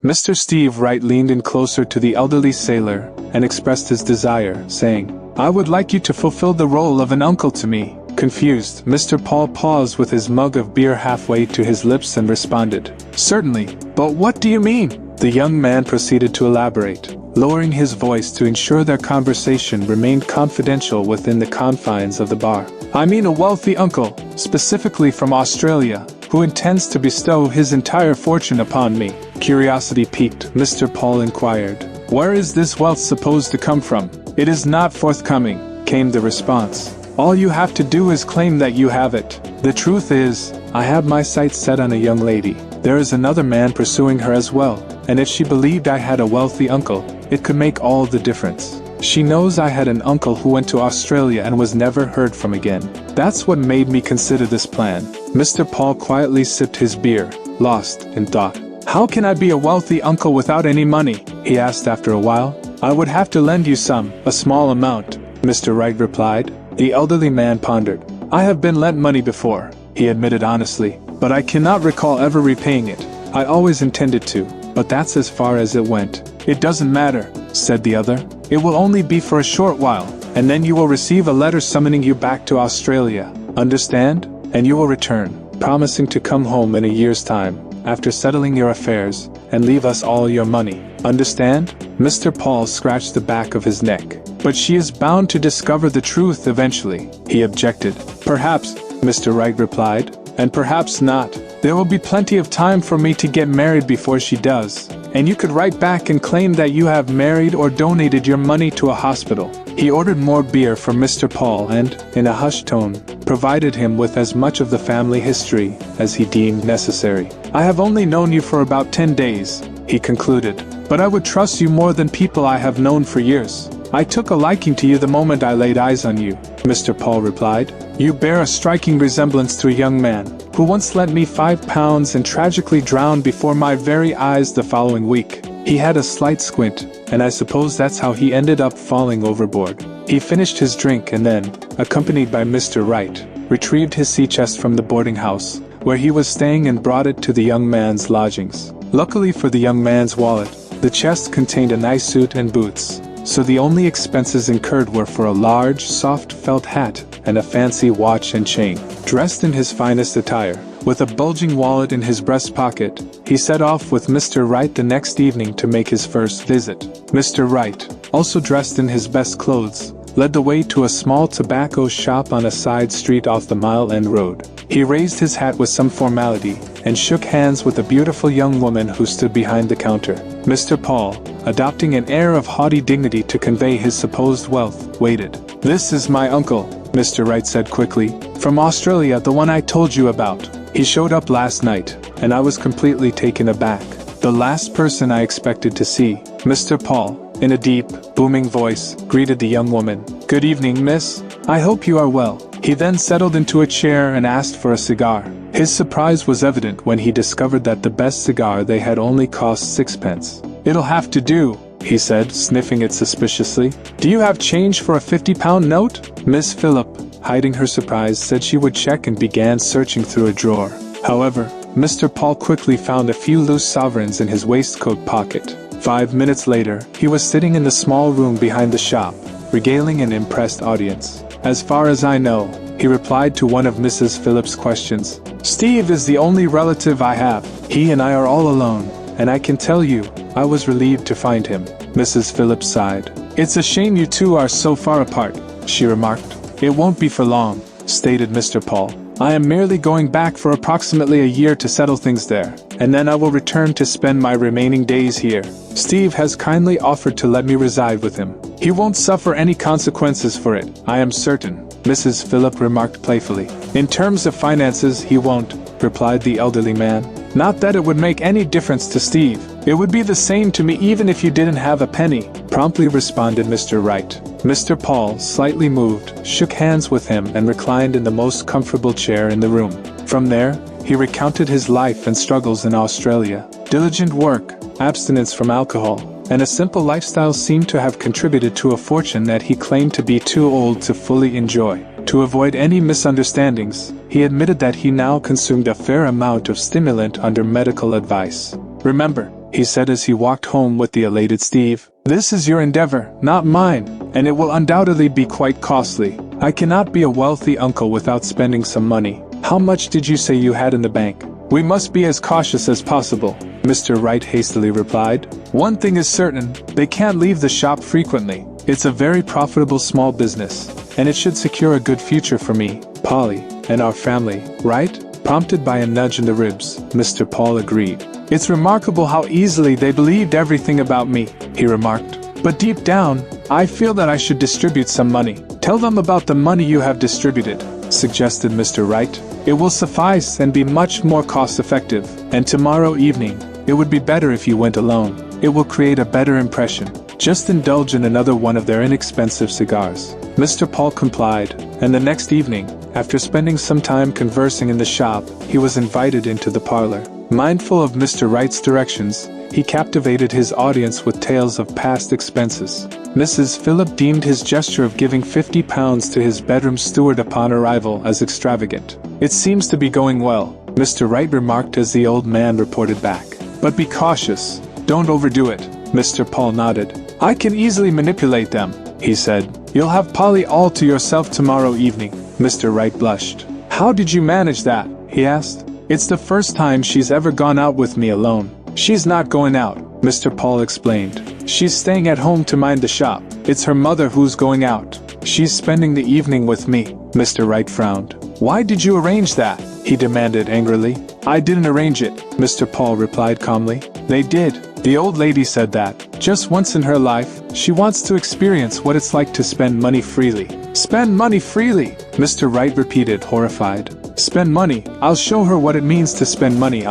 Mr. Steve Wright leaned in closer to the elderly sailor and expressed his desire, saying, "I would like you to fulfill the role of an uncle to me." Confused, Mr. Paul paused with his mug of beer halfway to his lips and responded, "Certainly, but what do you mean?" The young man proceeded to elaborate, lowering his voice to ensure their conversation remained confidential within the confines of the bar. "I mean a wealthy uncle, specifically from Australia, who intends to bestow his entire fortune upon me." Curiosity piqued, Mr. Paul inquired, "Where is this wealth supposed to come from?" "It is not forthcoming," came the response. "All you have to do is claim that you have it. The truth is, I have my sights set on a young lady. There is another man pursuing her as well, and if she believed I had a wealthy uncle, it could make all the difference. She knows I had an uncle who went to Australia and was never heard from again. That's what made me consider this plan." Mr. Paul quietly sipped his beer, lost in thought. "How can I be a wealthy uncle without any money?" he asked after a while. "I would have to lend you some, a small amount," Mr. Wright replied. The elderly man pondered. "I have been lent money before," he admitted honestly, "but I cannot recall ever repaying it. I always intended to, but that's as far as it went." "It doesn't matter," said the other. "It will only be for a short while, and then you will receive a letter summoning you back to Australia. Understand? And you will return, promising to come home in a year's time, after settling your affairs, and leave us all your money. Understand?" Mr. Paul scratched the back of his neck. "But she is bound to discover the truth eventually," he objected. "Perhaps," Mr. Wright replied, "and perhaps not. There will be plenty of time for me to get married before she does, and you could write back and claim that you have married or donated your money to a hospital." He ordered more beer for Mr. Paul and, in a hushed tone, provided him with as much of the family history as he deemed necessary. "I have only known you for about 10 days, he concluded, "but I would trust you more than people I have known for years. I took a liking to you the moment I laid eyes on you," Mr. Paul replied. "You bear a striking resemblance to a young man who once lent me £5 and tragically drowned before my very eyes the following week." He had a slight squint, and I suppose that's how he ended up falling overboard. He finished his drink and then, accompanied by Mr. Wright, retrieved his sea chest from the boarding house, where he was staying, and brought it to the young man's lodgings. Luckily for the young man's wallet, the chest contained a nice suit and boots, so the only expenses incurred were for a large, soft felt hat and a fancy watch and chain. Dressed in his finest attire, with a bulging wallet in his breast pocket, he set off with Mr. Wright the next evening to make his first visit. Mr. Wright, also dressed in his best clothes, led the way to a small tobacco shop on a side street off the Mile End Road. He raised his hat with some formality, and shook hands with a beautiful young woman who stood behind the counter. Mr. Paul, adopting an air of haughty dignity to convey his supposed wealth, waited. "This is my uncle," Mr. Wright said quickly, "from Australia, the one I told you about. He showed up last night, and I was completely taken aback. The last person I expected to see." Mr. Paul, in a deep, booming voice, greeted the young woman. "Good evening, miss. I hope you are well." He then settled into a chair and asked for a cigar. His surprise was evident when he discovered that the best cigar they had only cost 6 pence. "It'll have to do," he said, sniffing it suspiciously. "Do you have change for a £50 note?" Miss Phillip, hiding her surprise, said she would check and began searching through a drawer. However, Mr. Paul quickly found a few loose sovereigns in his waistcoat pocket. 5 minutes later, he was sitting in the small room behind the shop, regaling an impressed audience. "As far as I know," he replied to one of Mrs. Phillip's questions, "Steve is the only relative I have. He and I are all alone, and I can tell you, I was relieved to find him." Mrs. Phillip sighed. "It's a shame you two are so far apart," she remarked. "It won't be for long," stated Mr. Paul. "I am merely going back for approximately a year to settle things there, and then I will return to spend my remaining days here. Steve has kindly offered to let me reside with him. He won't suffer any consequences for it, I am certain," Mrs. Phillip remarked playfully. "In terms of finances, he won't," replied the elderly man. "Not that it would make any difference to Steve. It would be the same to me even if you didn't have a penny," promptly responded Mr. Wright. Mr. Paul, slightly moved, shook hands with him and reclined in the most comfortable chair in the room. From there, he recounted his life and struggles in Australia. Diligent work, abstinence from alcohol, and a simple lifestyle seemed to have contributed to a fortune that he claimed to be too old to fully enjoy. To avoid any misunderstandings, he admitted that he now consumed a fair amount of stimulant under medical advice. "Remember," he said as he walked home with the elated Steve. "This is your endeavor, not mine, and it will undoubtedly be quite costly. I cannot be a wealthy uncle without spending some money. How much did you say you had in the bank?" "We must be as cautious as possible," Mr. Wright hastily replied. "One thing is certain, they can't leave the shop frequently. It's a very profitable small business, and it should secure a good future for me, Polly, and our family, right?" Prompted by a nudge in the ribs, Mr. Paul agreed. "It's remarkable how easily they believed everything about me," he remarked. "But deep down, I feel that I should distribute some money." "Tell them about the money you have distributed," suggested Mr. Wright. "It will suffice and be much more cost-effective, and tomorrow evening, it would be better if you went alone. It will create a better impression. Just indulge in another one of their inexpensive cigars." Mr. Paul complied, and the next evening, after spending some time conversing in the shop, he was invited into the parlor. Mindful of Mr. Wright's directions, he captivated his audience with tales of past expenses. Mrs. Phillip deemed his gesture of giving £50 to his bedroom steward upon arrival as extravagant. "It seems to be going well," Mr. Wright remarked as the old man reported back. "But be cautious, don't overdo it." Mr. Paul nodded. "I can easily manipulate them," he said. "You'll have Polly all to yourself tomorrow evening." Mr. Wright blushed. "How did you manage that?" he asked. "It's the first time she's ever gone out with me alone." "She's not going out," Mr. Paul explained. "She's staying at home to mind the shop. It's her mother who's going out. She's spending the evening with me." Mr. Wright frowned. "Why did you arrange that?" he demanded angrily. "I didn't arrange it," Mr. Paul replied calmly. "They did. The old lady said that, just once in her life, she wants to experience what it's like to spend money freely." "Spend money freely?" Mr. Wright repeated, horrified. "Spend money? I'll show her what it means to spend money.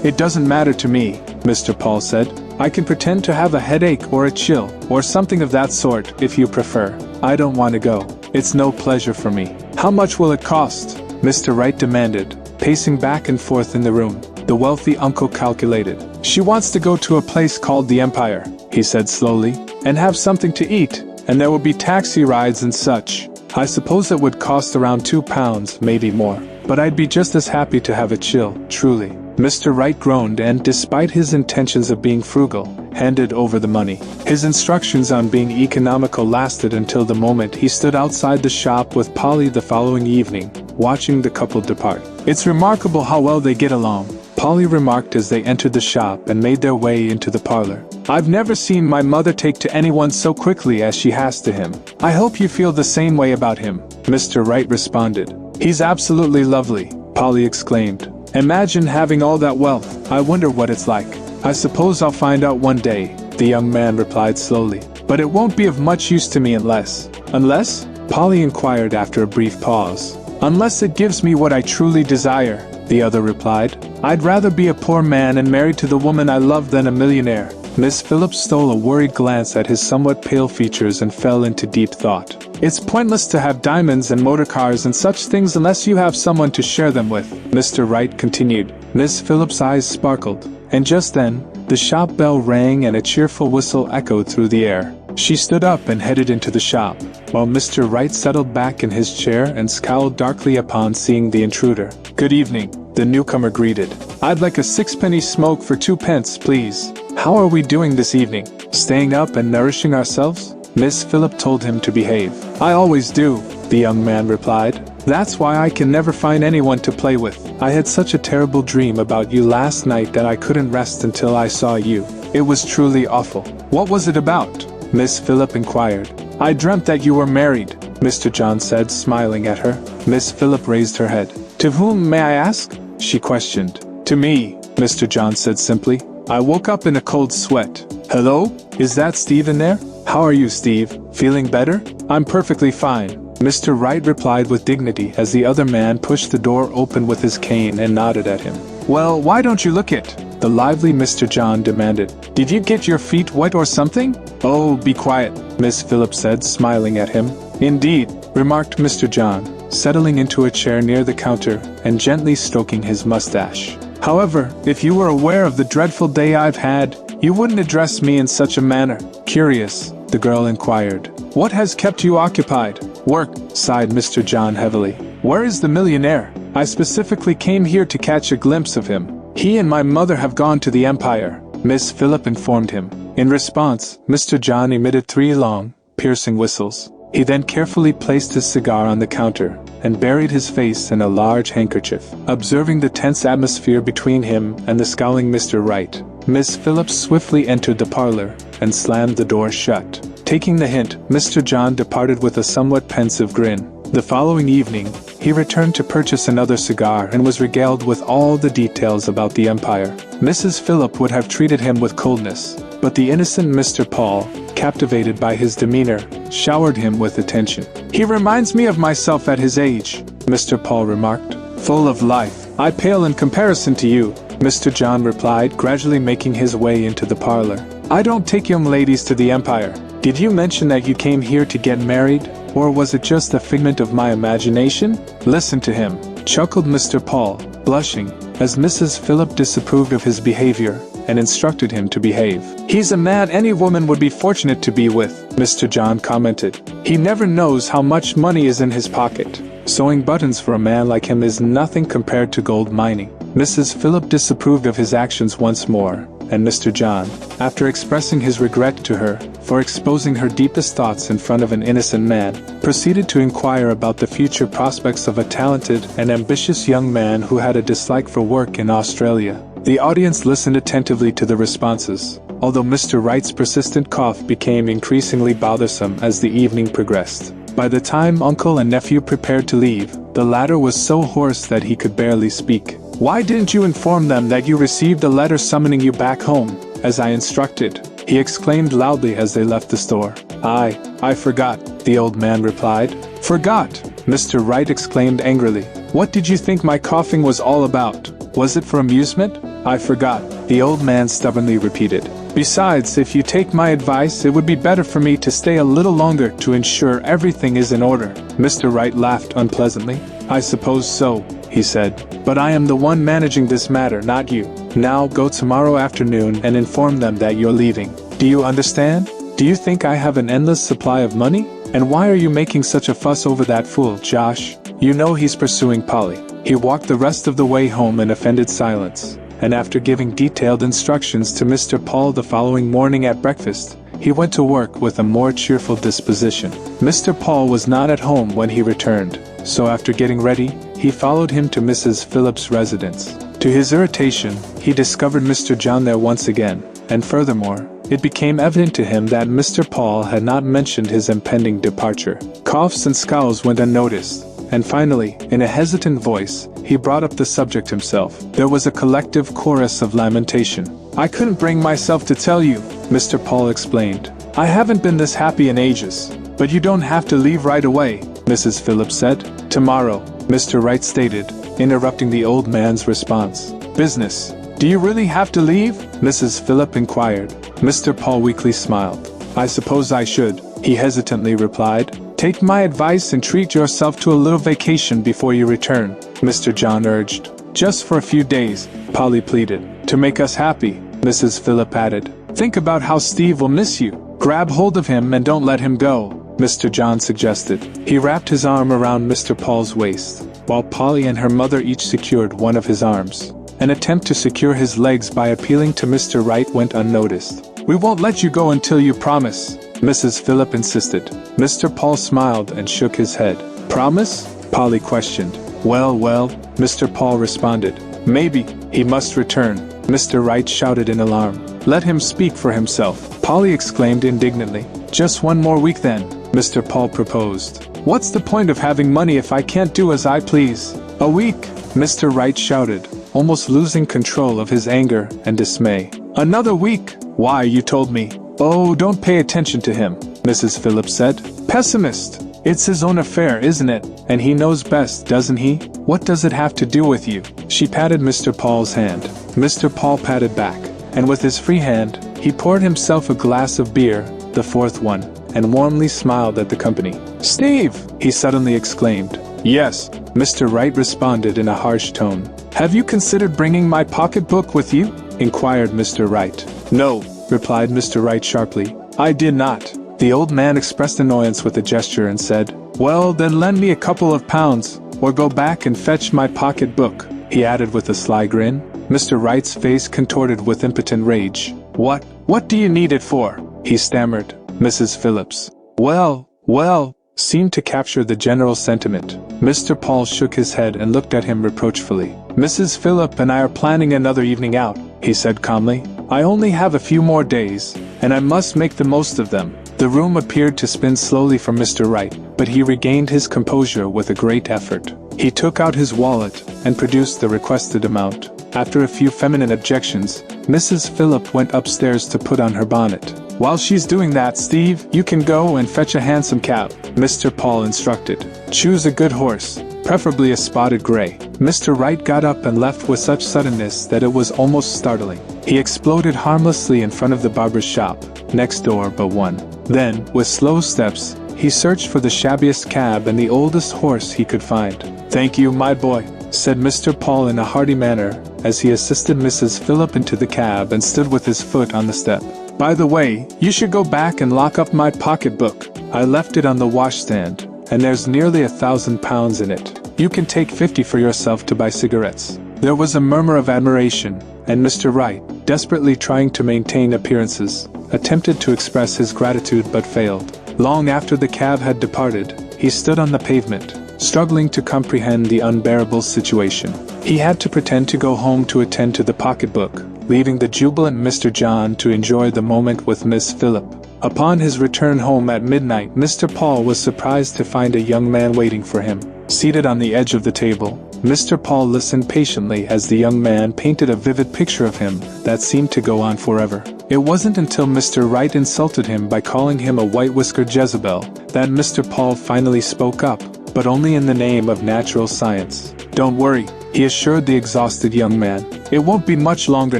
It doesn't matter to me," Mr. Paul said. "I can pretend to have a headache or a chill, or something of that sort, if you prefer. I don't want to go. It's no pleasure for me." "How much will it cost?" Mr. Wright demanded, pacing back and forth in the room. The wealthy uncle calculated. "She wants to go to a place called the Empire," he said slowly, "and have something to eat, and there will be taxi rides and such. I suppose it would cost around £2, maybe more. But I'd be just as happy to have a chill, truly." Mr. Wright groaned and, despite his intentions of being frugal, handed over the money. His instructions on being economical lasted until the moment he stood outside the shop with Polly the following evening, watching the couple depart. "It's remarkable how well they get along," Polly remarked as they entered the shop and made their way into the parlor. "I've never seen my mother take to anyone so quickly as she has to him." "I hope you feel the same way about him," Mr. Wright responded. "He's absolutely lovely," Polly exclaimed. "Imagine having all that wealth. I wonder what it's like." "I suppose I'll find out one day," the young man replied slowly. "But it won't be of much use to me unless—" "Unless?" Polly inquired after a brief pause. "Unless it gives me what I truly desire," the other replied. "I'd rather be a poor man and married to the woman I love than a millionaire." Miss Phillips stole a worried glance at his somewhat pale features and fell into deep thought. "It's pointless to have diamonds and motorcars and such things unless you have someone to share them with," Mr. Wright continued. Miss Phillips' eyes sparkled, and just then, the shop bell rang and a cheerful whistle echoed through the air. She stood up and headed into the shop, while Mr. Wright settled back in his chair and scowled darkly upon seeing the intruder. "Good evening," the newcomer greeted. "I'd like a sixpenny smoke for 2 pence, please." "How are we doing this evening? Staying up and nourishing ourselves?" Miss Phillip told him to behave. "I always do," the young man replied. "That's why I can never find anyone to play with. I had such a terrible dream about you last night that I couldn't rest until I saw you. It was truly awful." "What was it about?" Miss Phillip inquired. "I dreamt that you were married," Mr. John said, smiling at her. Miss Phillip raised her head. "To whom, may I ask?" she questioned. "To me," Mr. John said simply. "I woke up in a cold sweat." "Hello? Is that Steve in there?" "How are you, Steve? Feeling better?" "I'm perfectly fine," Mr. Wright replied with dignity as the other man pushed the door open with his cane and nodded at him. "Well, why don't you look it?" the lively Mr. John demanded. "Did you get your feet wet or something?" "Oh, be quiet," Miss Phillips said, smiling at him. "Indeed," remarked Mr. John, settling into a chair near the counter and gently stroking his mustache. "However, if you were aware of the dreadful day I've had, you wouldn't address me in such a manner." "Curious," the girl inquired. "What has kept you occupied?" "Work," sighed Mr. John heavily. "Where is the millionaire? I specifically came here to catch a glimpse of him." "He and my mother have gone to the Empire," Miss Phillip informed him. In response, Mr. John emitted 3 long, piercing whistles. He then carefully placed his cigar on the counter and buried his face in a large handkerchief. Observing the tense atmosphere between him and the scowling Mr. Wright, Miss Phillips swiftly entered the parlor and slammed the door shut. Taking the hint, Mr. John departed with a somewhat pensive grin. The following evening, he returned to purchase another cigar and was regaled with all the details about the empire. Mrs. Phillip would have treated him with coldness, but the innocent Mr. Paul, captivated by his demeanor, showered him with attention. "He reminds me of myself at his age," Mr. Paul remarked. "Full of life. I pale in comparison to you," Mr. John replied, gradually making his way into the parlor. "I don't take young ladies to the empire. Did you mention that you came here to get married? Or was it just a figment of my imagination?" "Listen to him," chuckled Mr. Paul, blushing, as Mrs. Phillip disapproved of his behavior and instructed him to behave. "He's a man any woman would be fortunate to be with," Mr. John commented. "He never knows how much money is in his pocket. Sewing buttons for a man like him is nothing compared to gold mining." Mrs. Phillip disapproved of his actions once more, and Mr. John, after expressing his regret to her for exposing her deepest thoughts in front of an innocent man, proceeded to inquire about the future prospects of a talented and ambitious young man who had a dislike for work in Australia. The audience listened attentively to the responses, although Mr. Wright's persistent cough became increasingly bothersome as the evening progressed. By the time uncle and nephew prepared to leave, the latter was so hoarse that he could barely speak. "Why didn't you inform them that you received a letter summoning you back home, as I instructed?" he exclaimed loudly as they left the store. I forgot," the old man replied. "Forgot?" Mr. Wright exclaimed angrily. "What did you think my coughing was all about? Was it for amusement?" "I forgot," the old man stubbornly repeated. "Besides, if you take my advice, it would be better for me to stay a little longer to ensure everything is in order." Mr. Wright laughed unpleasantly. "I suppose so," he said, "but I am the one managing this matter, not you. Now go tomorrow afternoon and inform them that you're leaving. Do you understand? Do you think I have an endless supply of money? And why are you making such a fuss over that fool, Josh? You know he's pursuing Polly." He walked the rest of the way home in offended silence, and after giving detailed instructions to Mr. Paul the following morning at breakfast, he went to work with a more cheerful disposition. Mr. Paul was not at home when he returned, so after getting ready, he followed him to Mrs. Phillip's residence. To his irritation, he discovered Mr. John there once again, and furthermore, it became evident to him that Mr. Paul had not mentioned his impending departure. Coughs and scowls went unnoticed, and finally, in a hesitant voice, he brought up the subject himself. There was a collective chorus of lamentation. "I couldn't bring myself to tell you," Mr. Paul explained. "I haven't been this happy in ages. But you don't have to leave right away," Mrs. Phillip said. "Tomorrow," Mr. Wright stated, interrupting the old man's response. "Business. Do you really have to leave?" Mrs. Phillip inquired. Mr. Paul weakly smiled. "I suppose I should," he hesitantly replied. "Take my advice and treat yourself to a little vacation before you return," Mr. John urged. "Just for a few days," Polly pleaded. "To make us happy," Mrs. Phillip added. "Think about how Steve will miss you. Grab hold of him and don't let him go," Mr. John suggested. He wrapped his arm around Mr. Paul's waist, while Polly and her mother each secured one of his arms. An attempt to secure his legs by appealing to Mr. Wright went unnoticed. "We won't let you go until you promise," Mrs. Phillip insisted. Mr. Paul smiled and shook his head. "Promise?" Polly questioned. Well, Mr. Paul responded. "Maybe, he must return," Mr. Wright shouted in alarm. "Let him speak for himself," Polly exclaimed indignantly. "Just one more week then," Mr. Paul proposed. "What's the point of having money if I can't do as I please?" "A week," Mr. Wright shouted, almost losing control of his anger and dismay. "Another week! Why, you told me." "Oh, don't pay attention to him," Mrs. Phillips said. "Pessimist! It's his own affair, isn't it? And he knows best, doesn't he? What does it have to do with you?" She patted Mr. Paul's hand. Mr. Paul patted back, and with his free hand, he poured himself a glass of beer, the fourth one, and warmly smiled at the company. "Steve!" he suddenly exclaimed. "Yes," Mr. Wright responded in a harsh tone. "Have you considered bringing my pocketbook with you?" inquired Mr. Wright. "No," replied Mr. Wright sharply. "I did not." The old man expressed annoyance with a gesture and said, "Well, then lend me a couple of pounds, or go back and fetch my pocketbook," he added with a sly grin. Mr. Wright's face contorted with impotent rage. What do you need it for? He stammered. Mrs. Phillips. Well, seemed to capture the general sentiment. Mr. Paul shook his head and looked at him reproachfully. Mrs. Phillip and I are planning another evening out, he said calmly. I only have a few more days, and I must make the most of them. The room appeared to spin slowly for Mr. Wright, but he regained his composure with a great effort. He took out his wallet and produced the requested amount. After a few feminine objections, Mrs. Phillip went upstairs to put on her bonnet. While she's doing that, Steve, you can go and fetch a hansom cab, Mr. Paul instructed. Choose a good horse, preferably a spotted gray. Mr. Wright got up and left with such suddenness that it was almost startling. He exploded harmlessly in front of the barber's shop, next door but one. Then, with slow steps, he searched for the shabbiest cab and the oldest horse he could find. Thank you, my boy, said Mr. Paul in a hearty manner, as he assisted Mrs. Phillip into the cab and stood with his foot on the step. By the way, you should go back and lock up my pocketbook. I left it on the washstand, and there's nearly £1,000 in it. You can take 50 for yourself to buy cigarettes. There was a murmur of admiration, and Mr. Wright, desperately trying to maintain appearances, attempted to express his gratitude but failed. Long after the cab had departed, he stood on the pavement, struggling to comprehend the unbearable situation. He had to pretend to go home to attend to the pocketbook, leaving the jubilant Mr. John to enjoy the moment with Miss Phillip. Upon his return home at midnight, Mr. Paul was surprised to find a young man waiting for him. Seated on the edge of the table, Mr. Paul listened patiently as the young man painted a vivid picture of him that seemed to go on forever. It wasn't until Mr. Wright insulted him by calling him a white-whiskered Jezebel that Mr. Paul finally spoke up, but only in the name of natural science. Don't worry, he assured the exhausted young man. It won't be much longer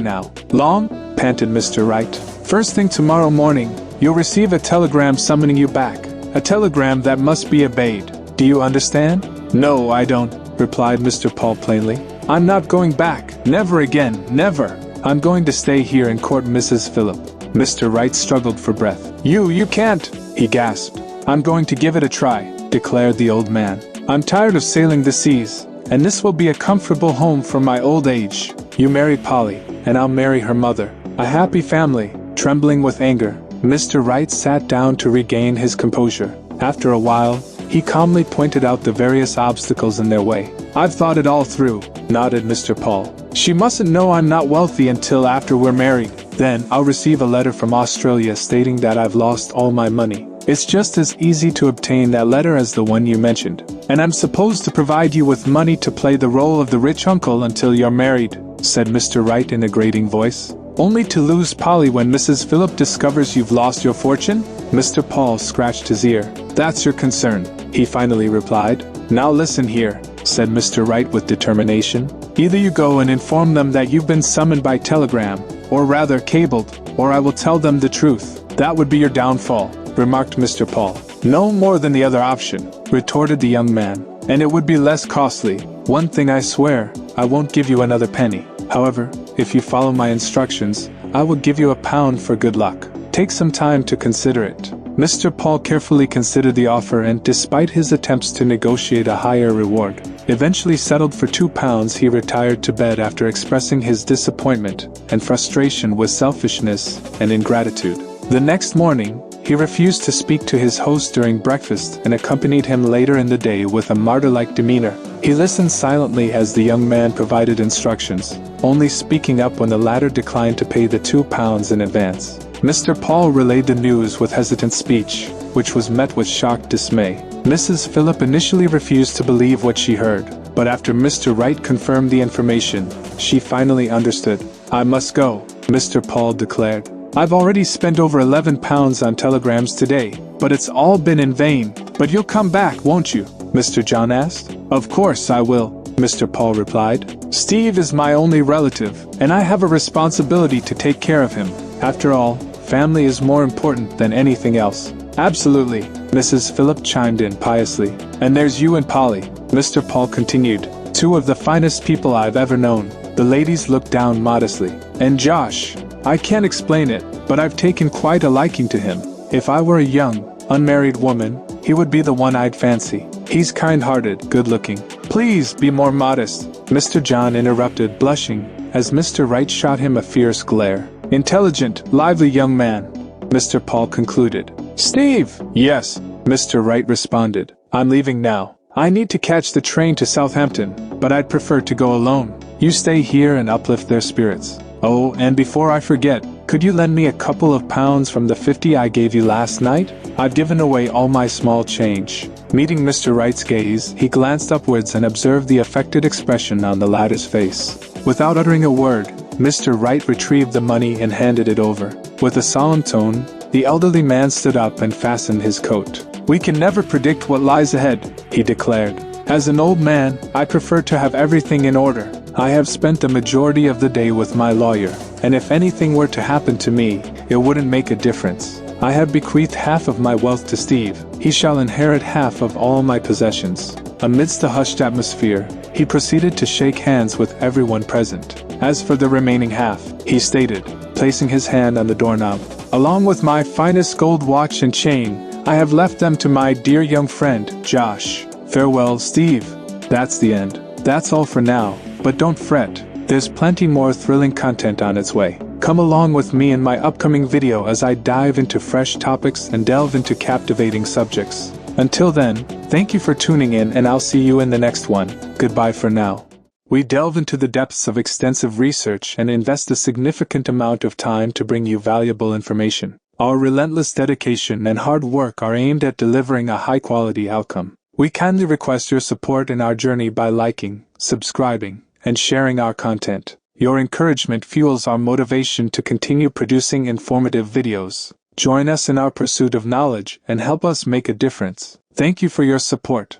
now. Long? Panted Mr. Wright. First thing tomorrow morning, you'll receive a telegram summoning you back. A telegram that must be obeyed. Do you understand? No, I don't, replied Mr. Paul plainly. I'm not going back. Never again, never. I'm going to stay here and court Mrs. Phillip. Mr. Wright struggled for breath. You can't, he gasped. I'm going to give it a try, declared the old man. I'm tired of sailing the seas, and this will be a comfortable home for my old age. You marry Polly, and I'll marry her mother. A happy family. Trembling with anger, Mr. Wright sat down to regain his composure. After a while, he calmly pointed out the various obstacles in their way. I've thought it all through, nodded Mr. Paul. She mustn't know I'm not wealthy until after we're married. Then, I'll receive a letter from Australia stating that I've lost all my money. It's just as easy to obtain that letter as the one you mentioned. And I'm supposed to provide you with money to play the role of the rich uncle until you're married, said Mr. Wright in a grating voice. Only to lose Polly when Mrs. Phillip discovers you've lost your fortune? Mr. Paul scratched his ear. That's your concern, he finally replied. Now listen here, said Mr. Wright with determination. Either you go and inform them that you've been summoned by telegram, or rather cabled, or I will tell them the truth. That would be your downfall, remarked Mr. Paul. No more than the other option, retorted the young man, and it would be less costly. One thing I swear, I won't give you another penny. However, if you follow my instructions, I will give you £1 for good luck. Take some time to consider it. Mr. Paul carefully considered the offer and, despite his attempts to negotiate a higher reward, eventually settled for £2. He retired to bed after expressing his disappointment and frustration with selfishness and ingratitude. The next morning, he refused to speak to his host during breakfast and accompanied him later in the day with a martyr-like demeanor. He listened silently as the young man provided instructions, only speaking up when the latter declined to pay the £2 in advance. Mr. Paul relayed the news with hesitant speech, which was met with shocked dismay. Mrs. Phillip initially refused to believe what she heard, but after Mr. Wright confirmed the information, she finally understood. I must go, Mr. Paul declared. I've already spent over £11 on telegrams today, but it's all been in vain. But you'll come back, won't you? Mr. John asked. Of course I will, Mr. Paul replied. Steve is my only relative, and I have a responsibility to take care of him. After all, family is more important than anything else. Absolutely, Mrs. Phillip chimed in piously. And there's you and Polly, Mr. Paul continued. Two of the finest people I've ever known. The ladies looked down modestly. And Josh. I can't explain it, but I've taken quite a liking to him. If I were a young, unmarried woman, he would be the one I'd fancy. He's kind-hearted, good-looking. Please be more modest, Mr. John interrupted, blushing, as Mr. Wright shot him a fierce glare. Intelligent, lively young man, Mr. Paul concluded. Steve! Yes, Mr. Wright responded. I'm leaving now. I need to catch the train to Southampton, but I'd prefer to go alone. You stay here and uplift their spirits. Oh, and before I forget, could you lend me a couple of pounds from the 50 I gave you last night? I've given away all my small change. Meeting Mr. Wright's gaze, he glanced upwards and observed the affected expression on the latter's face. Without uttering a word, Mr. Wright retrieved the money and handed it over. With a solemn tone, the elderly man stood up and fastened his coat. We can never predict what lies ahead, he declared. As an old man, I prefer to have everything in order. I have spent the majority of the day with my lawyer, and if anything were to happen to me, it wouldn't make a difference. I have bequeathed half of my wealth to Steve. He shall inherit half of all my possessions. Amidst the hushed atmosphere, he proceeded to shake hands with everyone present. As for the remaining half, he stated, placing his hand on the doorknob, along with my finest gold watch and chain, I have left them to my dear young friend, Josh. Farewell, Steve. That's the end. That's all for now, but don't fret. There's plenty more thrilling content on its way. Come along with me in my upcoming video as I dive into fresh topics and delve into captivating subjects. Until then, thank you for tuning in and I'll see you in the next one. Goodbye for now. We delve into the depths of extensive research and invest a significant amount of time to bring you valuable information. Our relentless dedication and hard work are aimed at delivering a high-quality outcome. We kindly request your support in our journey by liking, subscribing, and sharing our content. Your encouragement fuels our motivation to continue producing informative videos. Join us in our pursuit of knowledge and help us make a difference. Thank you for your support.